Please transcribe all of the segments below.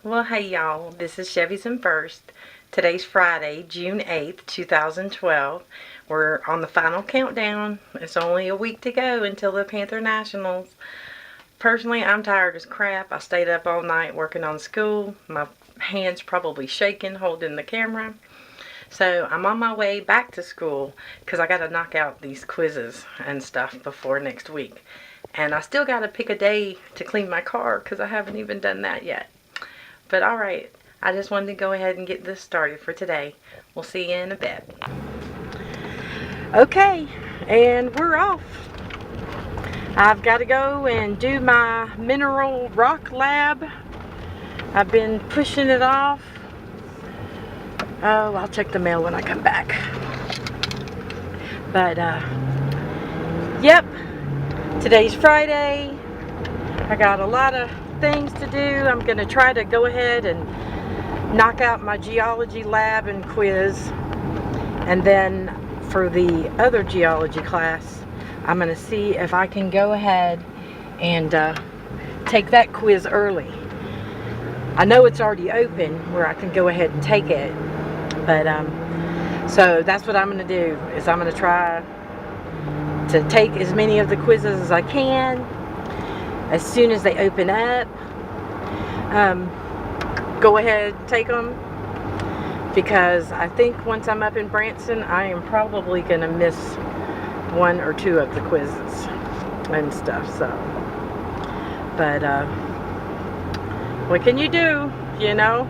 Well, hey y'all, this is Chevysnfirst. Today's Friday, June 8th, 2012. We're on the final countdown. It's only a week to go until the Panther Nationals. Personally, I'm tired as crap. I stayed up all night working on school. My hands probably shaking holding the camera. So I'm on my way back to school because I got to knock out these quizzes and stuff before next week. And I still got to pick a day to clean my car because I haven't even done that yet. But alright, I just wanted to go ahead and get this started for today. We'll see you in a bit. Okay, and we're off. I've got to go and do my mineral rock lab. I've been pushing it off. Oh, I'll check the mail when I come back. But, yep, today's Friday. I got a lot of things to do. I'm going to try to go ahead and knock out my geology lab and quiz, and then for the other geology class I'm going to see if I can go ahead and take that quiz early. I know it's already open where I can go ahead and take it, but so that's what I'm going to do, is I'm going to try to take as many of the quizzes as I can as soon as they open up. Go ahead, take them, because I think once I'm up in Branson, I am probably going to miss one or two of the quizzes and stuff. So, but what can you do? You know,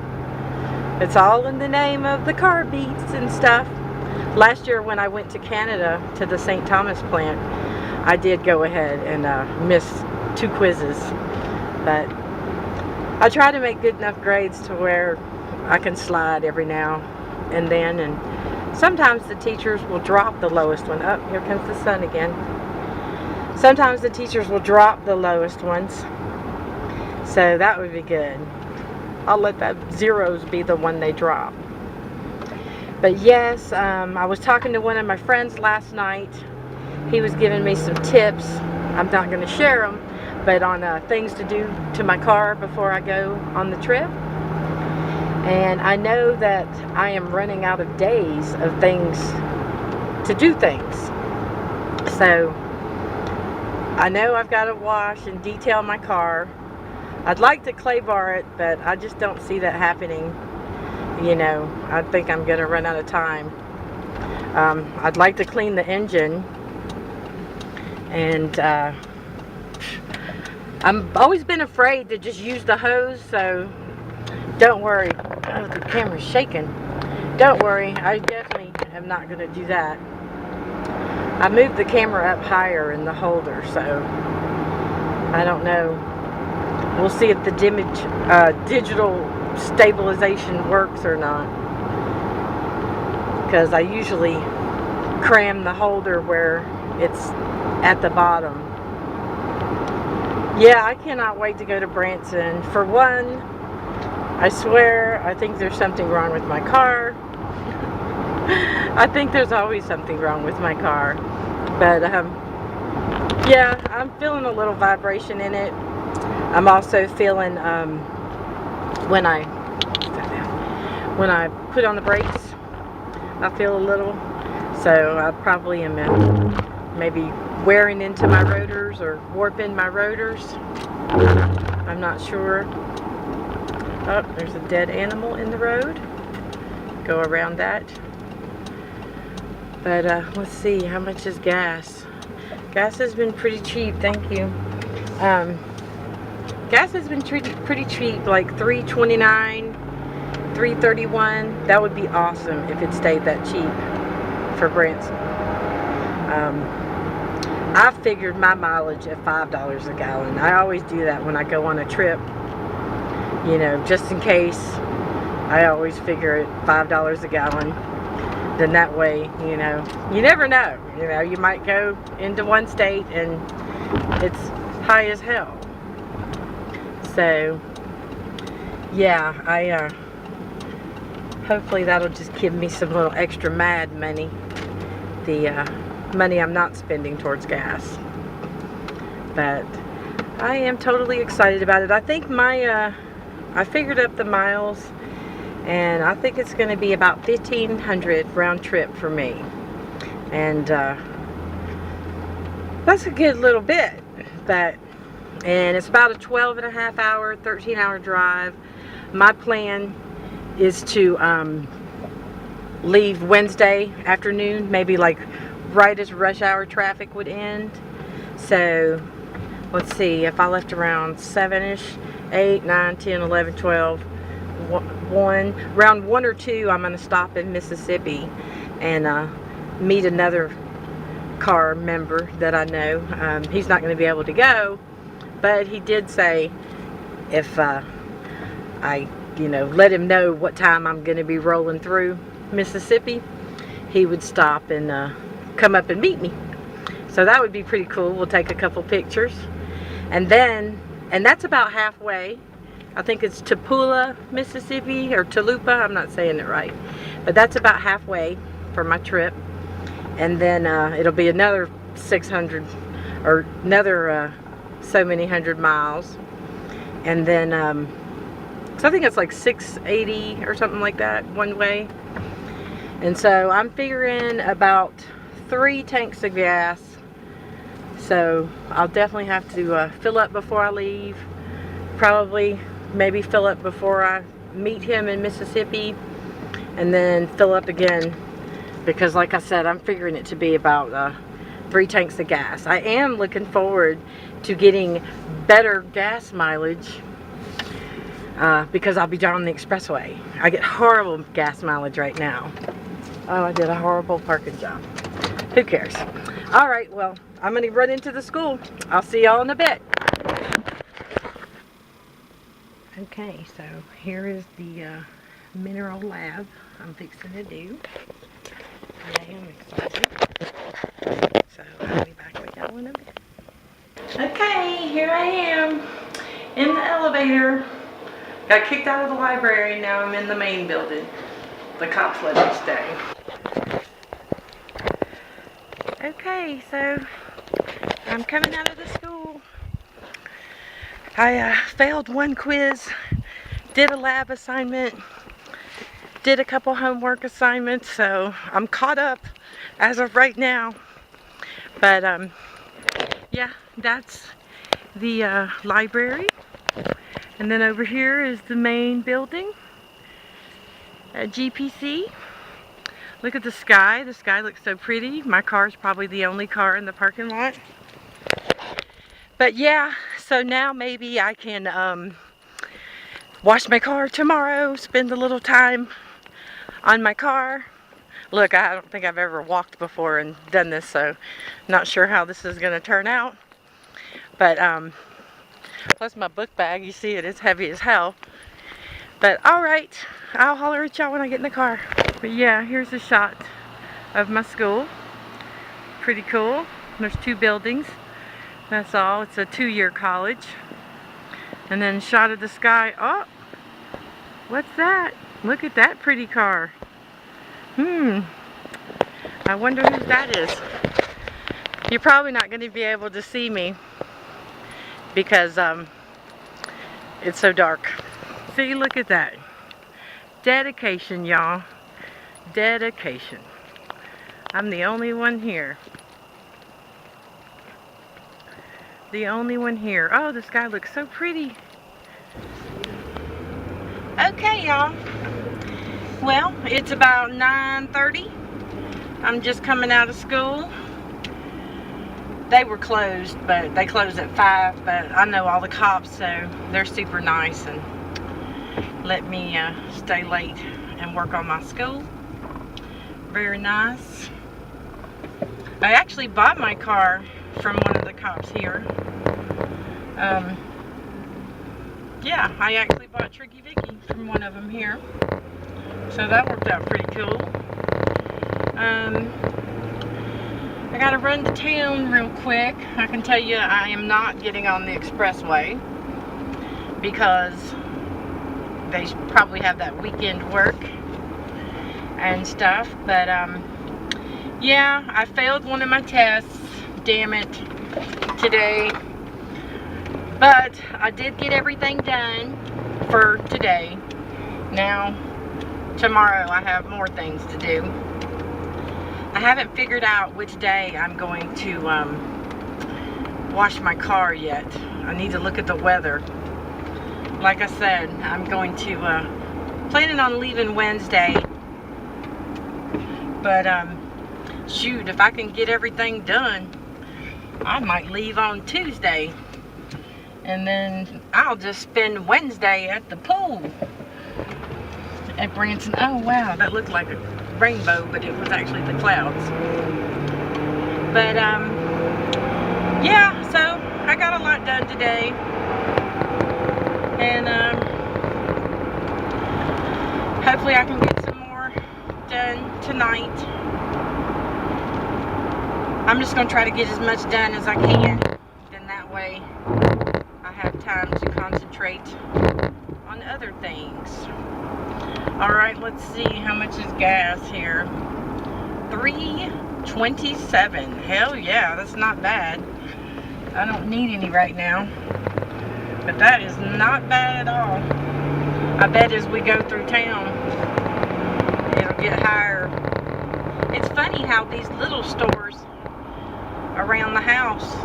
it's all in the name of the car beats and stuff. Last year when I went to Canada to the St. Thomas plant, I did go ahead and miss 2 quizzes, but I try to make good enough grades to where I can slide every now and then, and sometimes the teachers will drop the lowest one. Oh, here comes the sun again. Sometimes the teachers will drop the lowest ones, so that would be good. I'll let that zeros be the one they drop. But yes, I was talking to one of my friends last night. He was giving me some tips. I'm not going to share them, but on things to do to my car before I go on the trip. And I know that I am running out of days of things to do things. So I know I've got to wash and detail my car. I'd like to clay bar it, but I just don't see that happening. You know, I think I'm going to run out of time. I'd like to clean the engine, and I've always been afraid to just use the hose, so don't worry. Oh, the camera's shaking. Don't worry, I definitely am not going to do that. I moved the camera up higher in the holder, so I don't know. We'll see if the digital stabilization works or not, because I usually cram the holder where it's at the bottom. Yeah, I cannot wait to go to Branson. For one, I swear, I think there's something wrong with my car. I think there's always something wrong with my car. But, yeah, I'm feeling a little vibration in it. I'm also feeling, when I put on the brakes, I feel a little. So I probably am maybe wearing into my rotors or warping my rotors. I'm not sure. Oh, there's a dead animal in the road. Go around that. But let's see, how much is gas? Gas has been pretty cheap, thank you. Gas has been pretty cheap, like $3.29, $3.31. That would be awesome if it stayed that cheap for Branson. I figured my mileage at $5 a gallon. I always do that when I go on a trip, you know, just in case. I always figure it $5 a gallon. Then that way, you know, you never know. You know, you might go into one state and it's high as hell. So, yeah, hopefully that'll just give me some little extra mad money. The money I'm not spending towards gas. But I am totally excited about it. I think my I figured up the miles, and I think it's going to be about 1,500 round trip for me. And that's a good little bit. And it's about a 12.5 hour, 13-hour drive. My plan is to leave Wednesday afternoon, maybe like right as rush hour traffic would end. So let's see, if I left around 7ish, 8, 9, 10, 11, 12, 1, around 1 or 2, I'm going to stop in Mississippi and meet another car member that I know. He's not going to be able to go, but he did say if I let him know what time I'm going to be rolling through Mississippi, he would stop and come up and meet me. So that would be pretty cool. We'll take a couple pictures, and that's about halfway. I think it's Tupelo, Mississippi, or Tulupa. I'm not saying it right, but that's about halfway for my trip. And then it'll be another 600 or another so many hundred miles, and then so I think it's like 680 or something like that one way. And so I'm figuring about 3 tanks of gas. So I'll definitely have to fill up before I leave. Probably maybe fill up before I meet him in Mississippi, and then fill up again, because like I said, I'm figuring it to be about 3 tanks of gas. I am looking forward to getting better gas mileage because I'll be driving the expressway. I get horrible gas mileage right now. Oh, I did a horrible parking job. Who cares? All right, well, I'm going to run into the school. I'll see y'all in a bit. Okay, so here is the mineral lab I'm fixing to do. I am excited. So I'll be back with y'all in a bit. Okay, here I am in the elevator. Got kicked out of the library. Now I'm in the main building. The cops let me stay. Okay, so I'm coming out of the school. I failed one quiz, did a lab assignment, did a couple homework assignments, so I'm caught up as of right now. But yeah, that's the library. And then over here is the main building at GPC. Look at the sky. The sky looks so pretty. My car is probably the only car in the parking lot. But yeah, so now maybe I can wash my car tomorrow, spend a little time on my car. Look, I don't think I've ever walked before and done this, so not sure how this is going to turn out. But plus my book bag, you see it's heavy as hell. But alright, I'll holler at y'all when I get in the car. But yeah, here's a shot of my school. Pretty cool. There's 2 buildings. That's all. It's a 2-year college. And then shot of the sky. Oh, what's that? Look at that pretty car. I wonder whose that is. You're probably not going to be able to see me because it's so dark. See, look at that. Dedication, y'all. Dedication. I'm the only one here. The only one here. Oh, the sky looks so pretty. Okay, y'all. Well, it's about 9:30. I'm just coming out of school. They were closed, but they closed at 5. But I know all the cops, so they're super nice and let me stay late and work on my school. Very nice. I actually bought my car from one of the cops here. Yeah, I actually bought Tricky Vicky from one of them here. So that worked out pretty cool. I gotta run to town real quick. I can tell you I am not getting on the expressway because they probably have that weekend work and stuff. But yeah, I failed one of my tests, damn it, today. But I did get everything done for today. Now, tomorrow I have more things to do. I haven't figured out which day I'm going to wash my car yet. I need to look at the weather. Like I said, I'm going to, planning on leaving Wednesday. But, shoot, if I can get everything done, I might leave on Tuesday. And then I'll just spend Wednesday at the pool at Branson. Oh, wow, that looked like a rainbow, but it was actually the clouds. But, yeah, so I got a lot done today. And, hopefully I can get some more done tonight. I'm just going to try to get as much done as I can. Then that way I have time to concentrate on other things. Alright, let's see how much is gas here. $3.27. Hell yeah, that's not bad. I don't need any right now. But that is not bad at all. I bet as we go through town, it'll get higher. It's funny how these little stores around the house,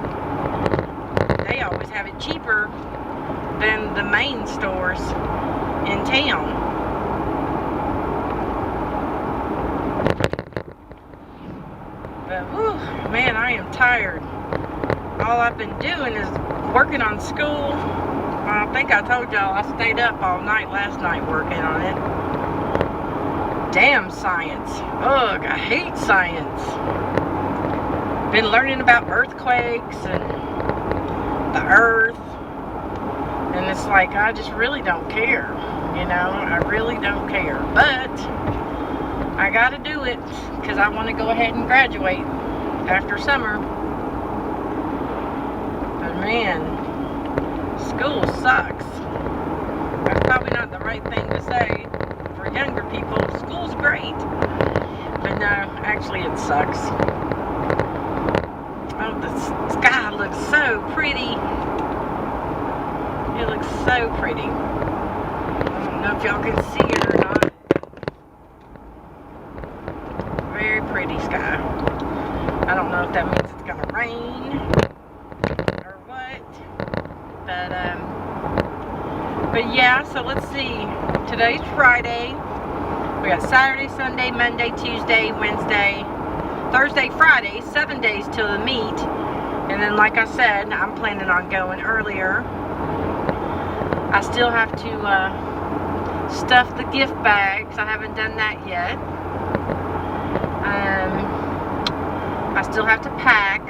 they always have it cheaper than the main stores in town. But whew, man, I am tired. All I've been doing is working on school. I think I told y'all I stayed up all night last night working on it. Damn science. Ugh, I hate science. Been learning about earthquakes and the earth. And it's like, I just really don't care. You know, I really don't care. But I gotta do it because I want to go ahead and graduate after summer. But man, school sucks. That's probably not the right thing to say for younger people. School's great. But no, actually it sucks. Oh, the sky looks so pretty. It looks so pretty. I don't know if y'all can see it or not. Very pretty sky. I don't know if that means it's gonna rain or what. But yeah, so let's see. Today's Friday. We got Saturday, Sunday, Monday, Tuesday, Wednesday, Thursday, Friday, 7 days till the meet. And then like I said, I'm planning on going earlier. I still have to stuff the gift bags. I haven't done that yet. I still have to pack.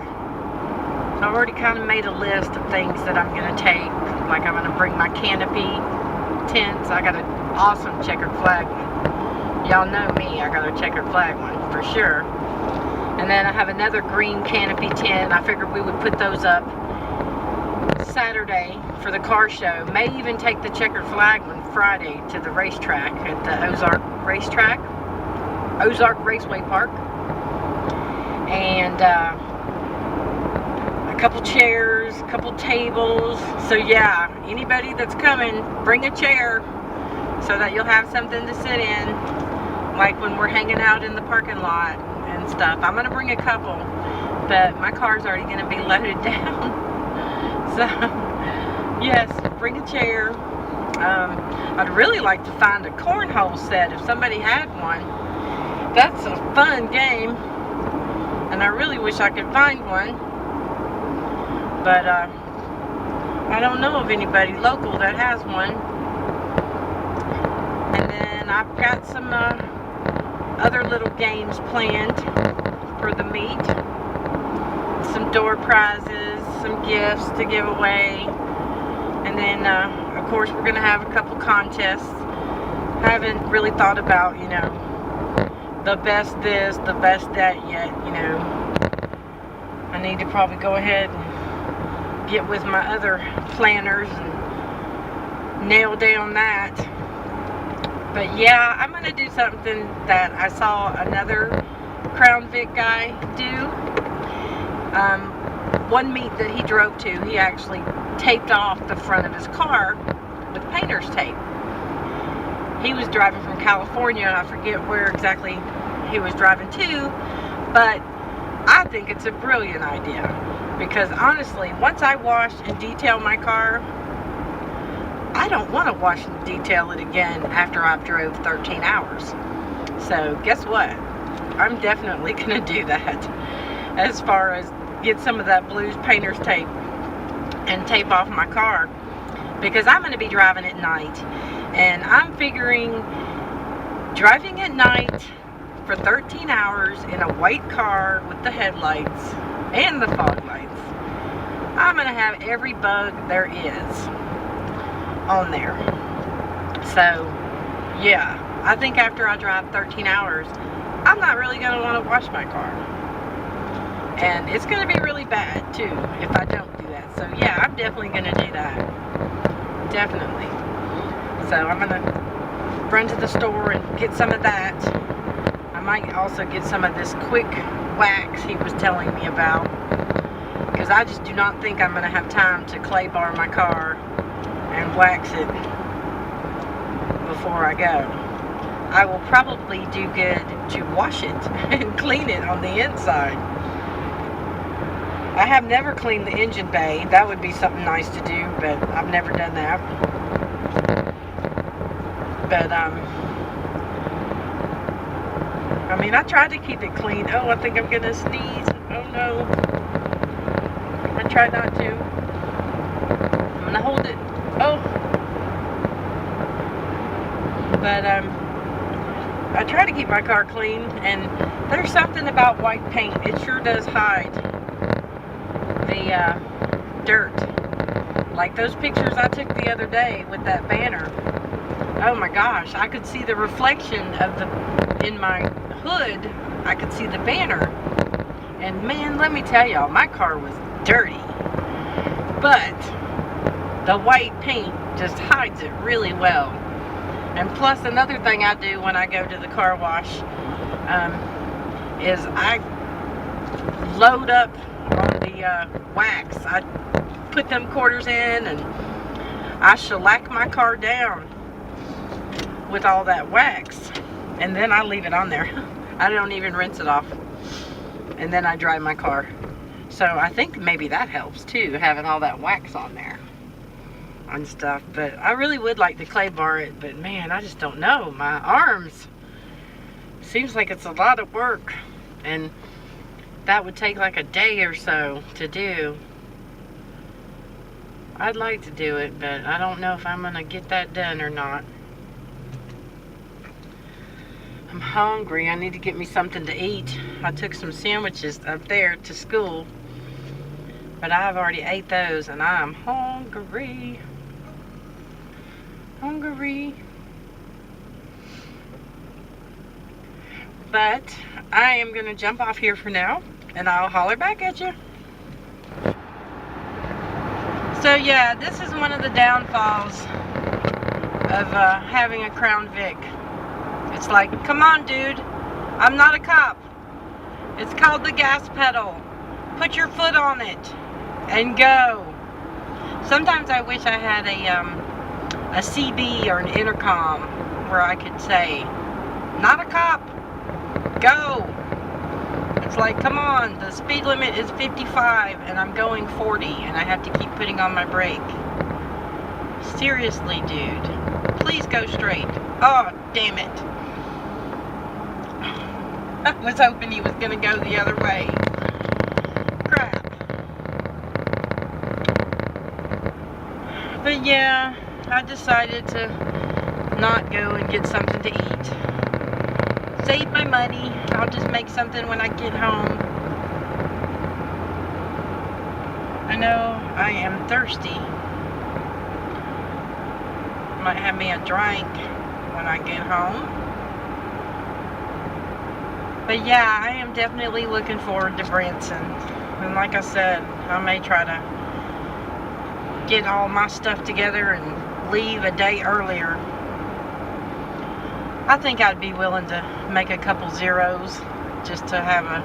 So I've already kind of made a list of things that I'm going to take. Like I'm going to bring my canopy tents. I got an awesome checkered flag one. Y'all know me. I got a checkered flag one for sure. And then I have another green canopy tent. I figured we would put those up Saturday for the car show. May even take the checkered flag one Friday to the racetrack at the Ozark racetrack. Ozark Raceway Park. And a couple chairs, a couple tables. So yeah, anybody that's coming, bring a chair so that you'll have something to sit in, like when we're hanging out in the parking lot and stuff. I'm gonna bring a couple, but my car's already gonna be loaded down. So yes, bring a chair. I'd really like to find a cornhole set if somebody had one. That's a fun game, and I really wish I could find one. But I don't know of anybody local that has one. And then I've got some other little games planned for the meet. Some door prizes, some gifts to give away. And then, of course, we're going to have a couple contests. I haven't really thought about, you know, the best this, the best that yet, you know. I need to probably go ahead and get with my other planners and nail down that. But yeah, I'm going to do something that I saw another Crown Vic guy do. One meet that he drove to, he actually taped off the front of his car with painter's tape. He was driving from California, and I forget where exactly he was driving to, but I think it's a brilliant idea, because honestly, once I wash and detail my car, I don't want to wash and detail it again after I've drove 13 hours. So guess what? I'm definitely going to do that, as far as get some of that Blues painter's tape and tape off my car, because I'm going to be driving at night, and I'm figuring driving at night for 13 hours in a white car with the headlights and the fog lights, I'm going to have every bug there is on there. So yeah, I think after I drive 13 hours, I'm not really going to want to wash my car. And it's going to be really bad too if I don't do that. So yeah, I'm definitely going to do that. Definitely. So I'm going to run to the store and get some of that. I might also get some of this quick wax he was telling me about, because I just do not think I'm going to have time to clay bar my car and wax it before I go. I will probably do good to wash it and clean it on the inside. I have never cleaned the engine bay. That would be something nice to do, but I've never done that. But I mean, I tried to keep it clean. Oh, I think I'm gonna sneeze. Oh no. I try not to. I'm gonna hold it. Oh. But I try to keep my car clean, and there's something about white paint. It sure does hide the dirt. Like those pictures I took the other day with that banner. Oh my gosh, I could see the reflection of in my hood. I could see the banner. And man, let me tell y'all, my car was dirty. But the white paint just hides it really well. And plus, another thing I do when I go to the car wash is I load up on the wax. I put them quarters in and I shellac my car down with all that wax, and then I leave it on there. I don't even rinse it off, and then I dry my car. So I think maybe that helps too, having all that wax on there and stuff. But I really would like to clay bar it, but man, I just don't know. My arms, seems like it's a lot of work, and that would take like a day or so to do. I'd like to do it, but I don't know if I'm gonna get that done or not. I'm hungry. I need to get me something to eat. I took some sandwiches up there to school, but I've already ate those, and I'm hungry. Hungry. But I am gonna jump off here for now, and I'll holler back at you. So yeah, this is one of the downfalls of having a Crown Vic. It's like, come on dude, I'm not a cop. It's called the gas pedal. Put your foot on it and go. Sometimes I wish I had a CB or an intercom where I could say, not a cop, go. It's like, come on, the speed limit is 55 and I'm going 40 and I have to keep putting on my brake. Seriously, dude, please go straight. Oh, damn it. I was hoping he was going to go the other way. Crap. But yeah, I decided to not go and get something to eat. Save my money. I'll just make something when I get home. I know I am thirsty. Might have me a drink when I get home. But yeah, I am definitely looking forward to Branson. And like I said, I may try to get all my stuff together and leave a day earlier. I think I'd be willing to make a couple zeros just to have a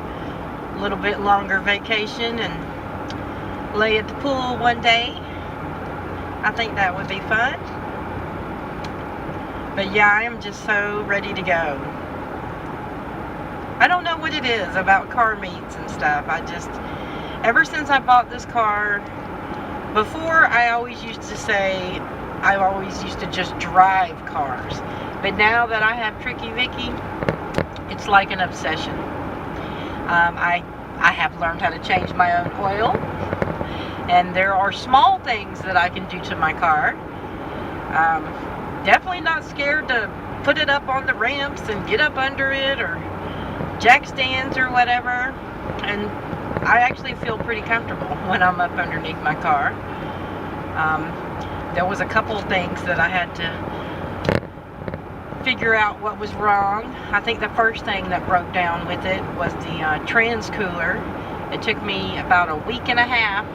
little bit longer vacation and lay at the pool one day. I think that would be fun. But yeah, I am just so ready to go. I don't know what it is about car meets and stuff. Ever since I bought this car, before I always used to say, I always used to just drive cars. But now that I have Tricky Vicky, it's like an obsession. I have learned how to change my own oil. And there are small things that I can do to my car. Definitely not scared to put it up on the ramps and get up under it, or jack stands or whatever. And I actually feel pretty comfortable when I'm up underneath my car. There was a couple of things that I had to figure out what was wrong. I think the first thing that broke down with it was the trans cooler. It took me about a week and a half.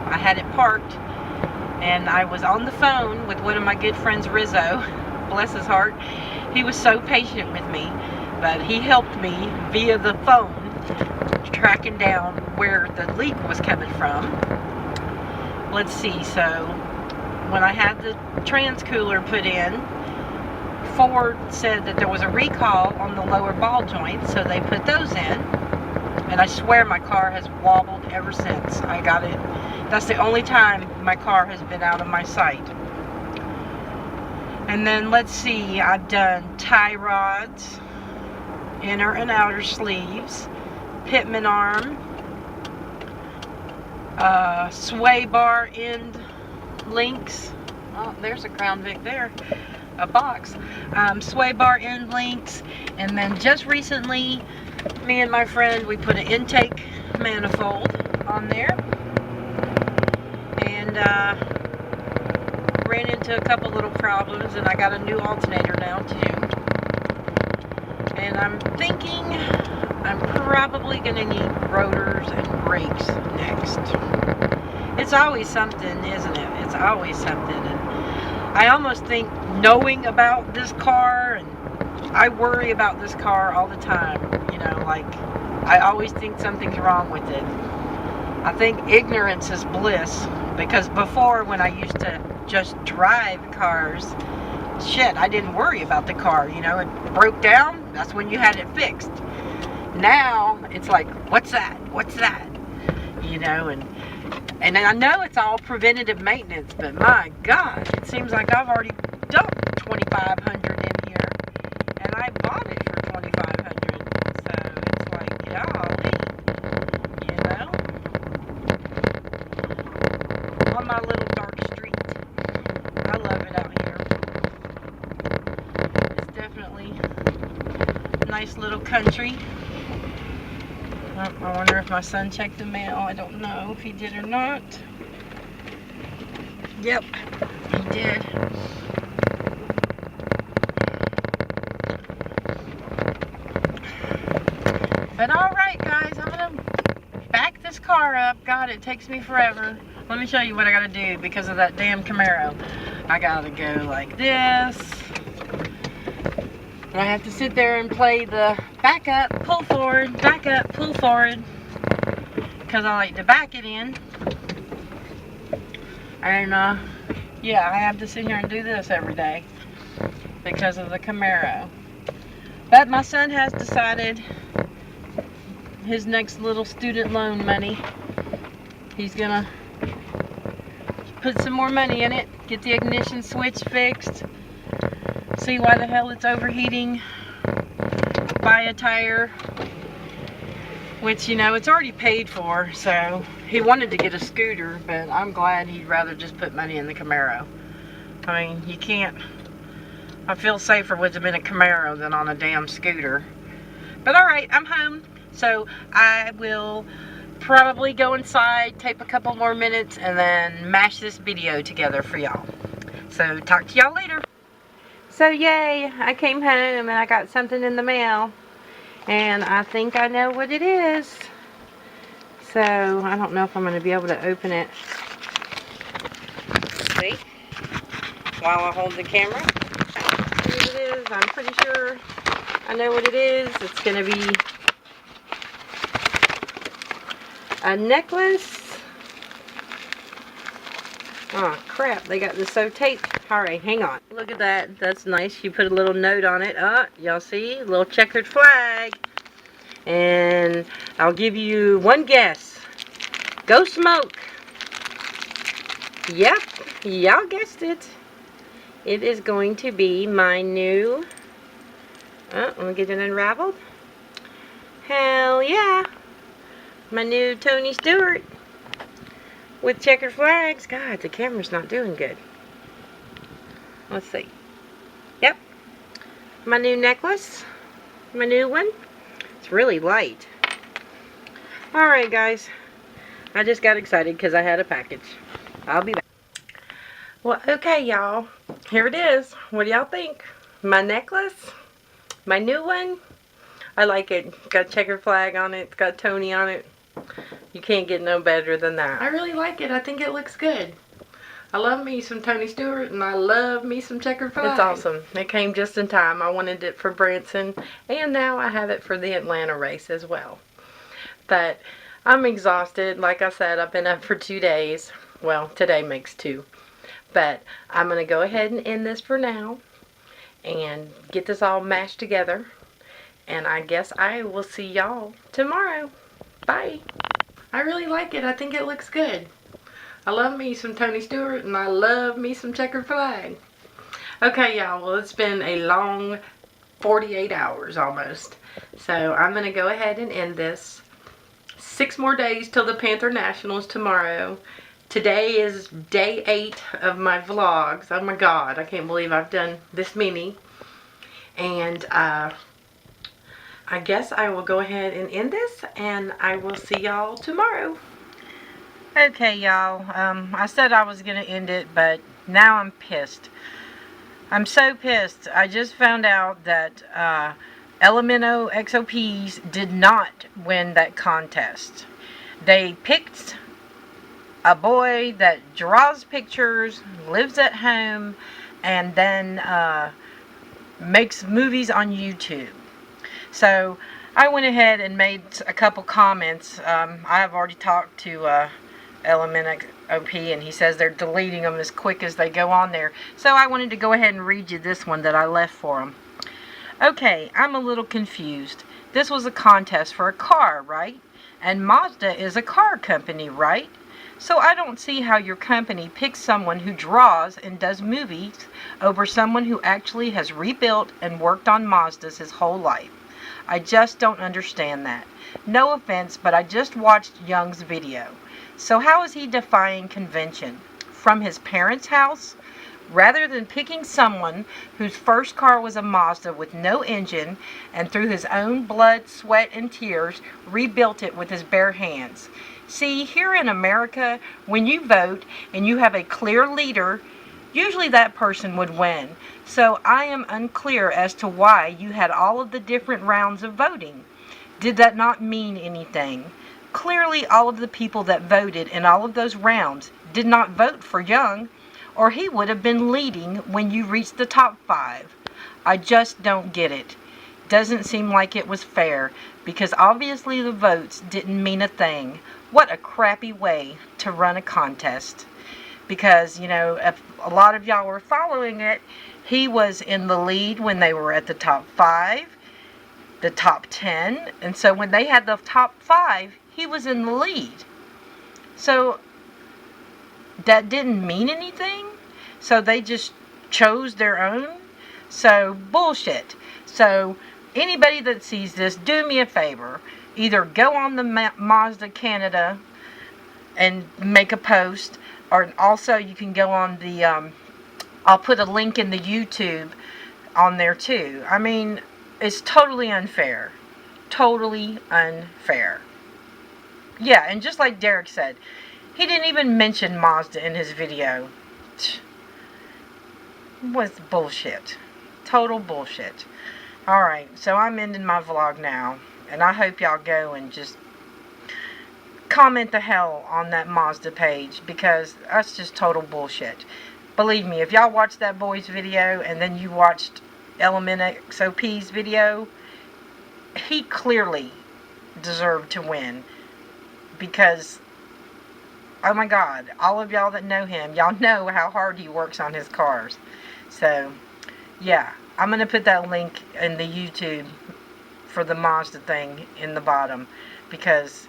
I had it parked, and I was on the phone with one of my good friends, Rizzo. Bless his heart. He was so patient with me, but he helped me via the phone tracking down where the leak was coming from. Let's see, so when I had the trans cooler put in, Ford said that there was a recall on the lower ball joints, so they put those in. And I swear my car has wobbled ever since I got it. That's the only time my car has been out of my sight. And then let's see, I've done tie rods, inner and outer sleeves, pitman arm, sway bar end links. Oh, there's a Crown Vic there. A box. Sway bar end links. And then just recently, me and my friend, we put an intake manifold on there. And ran into a couple little problems, and I got a new alternator now too. And I'm thinking I'm probably going to need rotors and brakes next. It's always something, isn't it? It's always something. And I almost think, knowing about this car, and I worry about this car all the time, you know, like I always think something's wrong with it. I think ignorance is bliss, because before, when I used to just drive cars, shit, I didn't worry about the car, you know. It broke down, that's when you had it fixed. Now it's like, what's that, what's that, you know. And I know it's all preventative maintenance, but my God, it seems like I've already dumped $2,500 in here, and I bought it for $2,500. So it's like, golly, you know, on my little dark street. I love it out here. It's definitely a nice little country. I wonder if my son checked the mail. I don't know if he did or not. Yep, he did. But alright guys, I'm going to back this car up. God, it takes me forever. Let me show you what I got to do because of that damn Camaro. I got to go like this. And I have to sit there and play the back up, pull forward, back up, pull forward. Because I like to back it in. And yeah, I have to sit here and do this every day because of the Camaro. But my son has decided his next little student loan money, he's gonna put some more money in it, get the ignition switch fixed, see why the hell it's overheating, buy a tire, which, you know, it's already paid for. So he wanted to get a scooter, but I'm glad he'd rather just put money in the Camaro. I mean, you can't, I feel safer with him in a Camaro than on a damn scooter. But alright, I'm home, so I will probably go inside, take a couple more minutes, and then mash this video together for y'all. So talk to y'all later. So yay, I came home and I got something in the mail, and I think I know what it is. So I don't know if I'm going to be able to open it. See? While I hold the camera. See what it is. I'm pretty sure I know what it is. It's going to be a necklace. Oh crap, they got this so taped. Alright, hang on. Look at that. That's nice. She put a little note on it. Y'all see? A little checkered flag. And I'll give you one guess. Go Smoke. Yep, y'all guessed it. It is going to be my new... let me get it unraveled. Hell yeah. My new Tony Stewart with checkered flags. God, the camera's not doing good. Let's see. Yep. My new necklace. My new one. It's really light. Alright, guys. I just got excited because I had a package. I'll be back. Well, okay, y'all. Here it is. What do y'all think? My necklace. My new one. I like it. It's got a checkered flag on it. It's got Tony on it. You can't get no better than that. I really like it. I think it looks good. I love me some Tony Stewart, and I love me some checkered flag. It's awesome. It came just in time. I wanted it for Branson, and now I have it for the Atlanta race as well. But I'm exhausted. Like I said, I've been up for 2 days. Well, today makes 2. But I'm going to go ahead and end this for now and get this all mashed together. And I guess I will see y'all tomorrow. Bye. I really like it. I think it looks good. I love me some Tony Stewart, and I love me some checkered flag. Okay, y'all. Well, it's been a long 48 hours almost. So I'm going to go ahead and end this. 6 more days till the Panther Nationals tomorrow. Today is day 8 of my vlogs. Oh my God, I can't believe I've done this many. And I guess I will go ahead and end this, and I will see y'all tomorrow. Okay, y'all. I said I was going to end it, but now I'm pissed. I'm so pissed. I just found out that Elemento XOPs did not win that contest. They picked a boy that draws pictures, lives at home, and then makes movies on YouTube. So I went ahead and made a couple comments. I have already talked to Element OP, and he says they're deleting them as quick as they go on there. So I wanted to go ahead and read you this one that I left for him. Okay, I'm a little confused. This was a contest for a car, right? And Mazda is a car company, right? So I don't see how your company picks someone who draws and does movies over someone who actually has rebuilt and worked on Mazdas his whole life. I just don't understand that. No offense, but I just watched Young's video. So how is he defying convention? From his parents' house? Rather than picking someone whose first car was a Mazda with no engine and through his own blood, sweat, and tears rebuilt it with his bare hands. See, here in America, when you vote and you have a clear leader, usually that person would win. So I am unclear as to why you had all of the different rounds of voting. Did that not mean anything? Clearly all of the people that voted in all of those rounds did not vote for Young, or he would have been leading when you reached the top 5. I just don't get it. Doesn't seem like it was fair, because obviously the votes didn't mean a thing. What a crappy way to run a contest. Because, you know, if a lot of y'all were following it, he was in the lead when they were at the top 5, the top 10, and so when they had the top 5, he was in the lead. So that didn't mean anything. So they just chose their own. So bullshit. So anybody that sees this, do me a favor. Either go on the Mazda Canada and make a post, or also you can go on the, I'll put a link in the YouTube on there too. I mean, it's totally unfair. Totally unfair. Yeah, and just like Derek said, he didn't even mention Mazda in his video. Was bullshit. Total bullshit. Alright, so I'm ending my vlog now. And I hope y'all go and just comment the hell on that Mazda page, because that's just total bullshit. Believe me, if y'all watched that boy's video and then you watched Element XOP's video, he clearly deserved to win. Because Oh my God, all of y'all that know him, y'all know how hard he works on his cars. So, yeah, I'm going to put that link in the YouTube for the Mazda thing in the bottom, because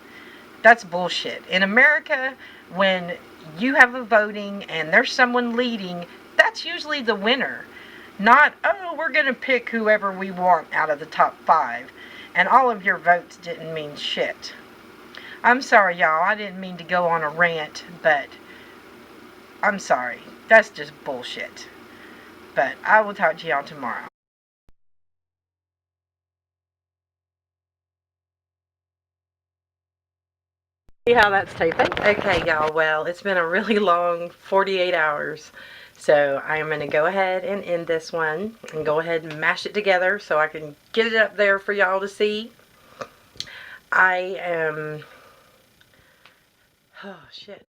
that's bullshit. In America, when you have a voting and there's someone leading, that's usually the winner. Not, oh, we're going to pick whoever we want out of the top 5. And all of your votes didn't mean shit. I'm sorry, y'all. I didn't mean to go on a rant, but I'm sorry. That's just bullshit. But I will talk to y'all tomorrow. See how that's taping? Okay, y'all. Well, it's been a really long 48 hours. So I am going to go ahead and end this one and go ahead and mash it together so I can get it up there for y'all to see. I am... Oh, shit.